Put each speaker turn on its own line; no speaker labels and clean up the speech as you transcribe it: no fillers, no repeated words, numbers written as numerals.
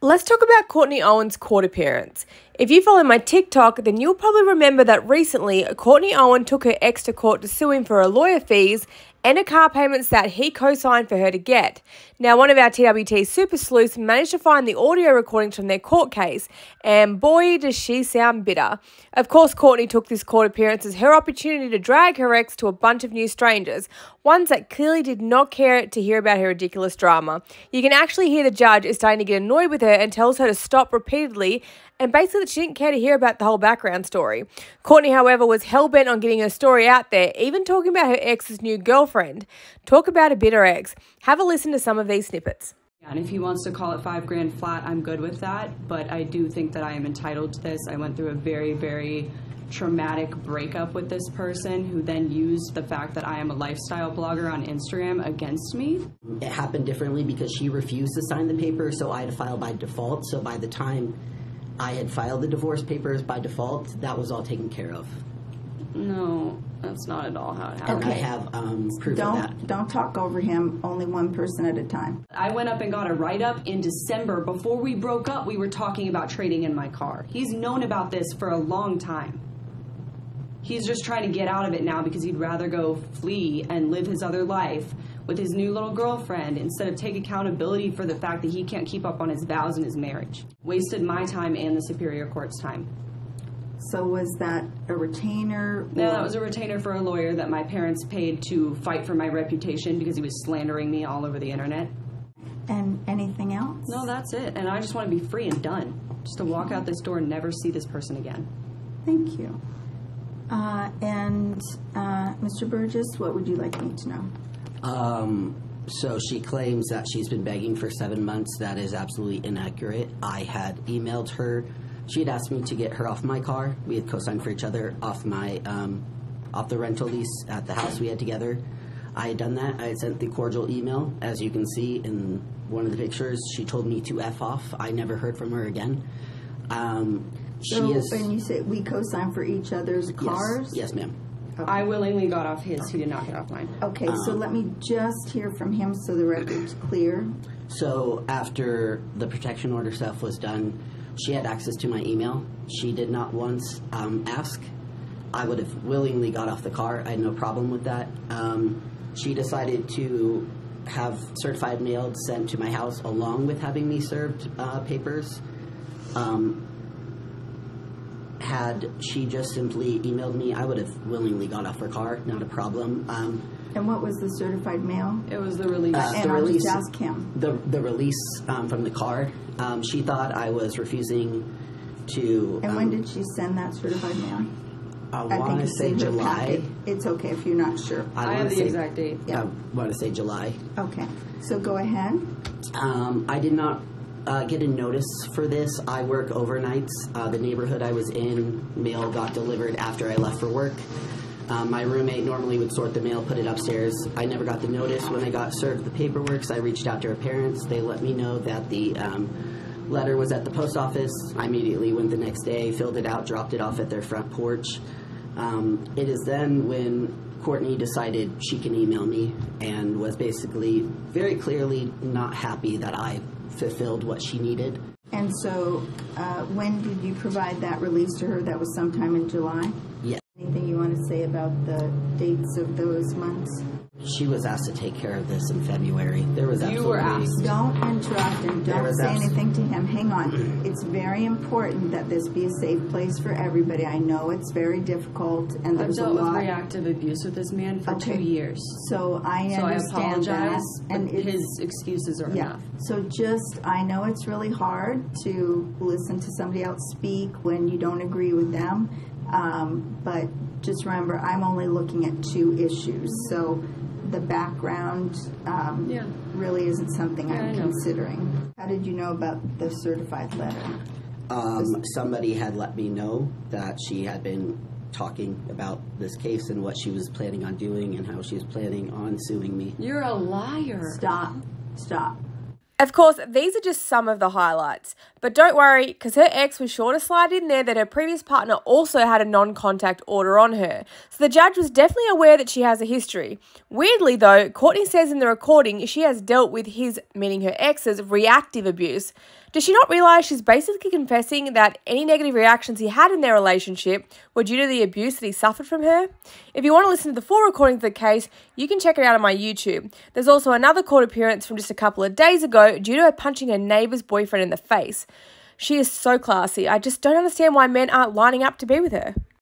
Let's talk about Courtney Owen's court appearance. If you follow my TikTok, then you'll probably remember that recently Courtney Owen took her ex to court to sue him for her lawyer fees and her car payments that he co-signed for her to get. Now, one of our TWT super sleuths managed to find the audio recordings from their court case, and boy, does she sound bitter. Of course, Courtney took this court appearance as her opportunity to drag her ex to a bunch of new strangers, ones that clearly did not care to hear about her ridiculous drama. You can actually hear the judge is starting to get annoyed with her and tells her to stop repeatedly, and basically that she didn't care to hear about the whole background story. Courtney, however, was hell-bent on getting her story out there, even talking about her ex's new girlfriend. Talk about a bitter ex. Have a listen to some of these snippets.
And if he wants to call it $5,000 flat, I'm good with that, but I do think that I am entitled to this. I went through a very, very traumatic breakup with this person who then used the fact that I am a lifestyle blogger on Instagram against me.
It happened differently because she refused to sign the paper, so I had to file by default. So by the time I had filed the divorce papers by default, that was all taken care of.
No, that's not at all how it happened.
And I have proof of that.
Don't talk over him, only one person at a time.
I went up and got a write-up in December. Before we broke up, we were talking about trading in my car. He's known about this for a long time. He's just trying to get out of it now because he'd rather go flee and live his other life with his new little girlfriend instead of take accountability for the fact that he can't keep up on his vows in his marriage. Wasted my time and the Superior Court's time.
So was that a retainer?
No, that was a retainer for a lawyer that my parents paid to fight for my reputation because he was slandering me all over the internet.
And anything else?
No, that's it. And I just want to be free and done. Just to walk out this door and never see this person again.
Thank you. Mr. Burgess, what would you like me to know?
So she claims that she's been begging for 7 months. That is absolutely inaccurate. I had emailed her. She had asked me to get her off my car. We had co-signed for each other off my off the rental lease at the house we had together. I had done that. I had sent the cordial email. As you can see in one of the pictures, she told me to F off. I never heard from her again.
When you say we co-signed for each other's cars?
Yes, ma'am.
Okay. I willingly got off his. He did not get off mine.
Okay, so let me just hear from him so the record's clear.
So after the protection order stuff was done, she had access to my email. She did not once ask. I would have willingly got off the car. I had no problem with that. She decided to have certified mail sent to my house along with having me served papers. Had she just simply emailed me, I would have willingly got off her car. Not a problem.
And what was the certified mail?
It was the release.
And I'll just ask him.
The release from the car. She thought I was refusing to...
And when did she send that certified mail?
I want to say July.
It's okay if you're not sure.
I have the exact date.
Yeah.
I want to say July.
Okay. So go ahead.
I did not get a notice for this. I work overnights. The neighborhood I was in, mail got delivered after I left for work. My roommate normally would sort the mail, put it upstairs. I never got the notice when I got served the paperwork, so I reached out to her parents. They let me know that the letter was at the post office. I immediately went the next day, filled it out, dropped it off at their front porch. It is then when Courtney decided she can email me and was basically very clearly not happy that I fulfilled what she needed.
And so when did you provide that release to her? That was sometime in July?
Yes.
Anything you want to say about the dates of those months?
She was asked to take care of this in February. There was absolutely...
You were asked.
Don't interrupt and don't say anything to him. Hang on. It's very important that this be a safe place for everybody. I know it's very difficult and there's a lot...
I've dealt with reactive abuse with this man for 2 years.
So I understand that.
And his excuses are enough.
So I know it's really hard to listen to somebody else speak when you don't agree with them. But just remember, I'm only looking at 2 issues. So the background really isn't something I'm considering. How did you know about the certified letter?
Somebody had let me know that she had been talking about this case and what she was planning on doing and how she was planning on suing me.
You're a liar.
Stop.
Of course, these are just some of the highlights. But don't worry, because her ex was sure to slide in there that her previous partner also had a non-contact order on her. So the judge was definitely aware that she has a history. Weirdly though, Courtney says in the recording she has dealt with his, meaning her ex's, reactive abuse. Does she not realise she's basically confessing that any negative reactions he had in their relationship were due to the abuse that he suffered from her? If you want to listen to the full recording of the case, you can check it out on my YouTube. There's also another court appearance from just a couple of days ago due to her punching her neighbour's boyfriend in the face. She is so classy. I just don't understand why men aren't lining up to be with her.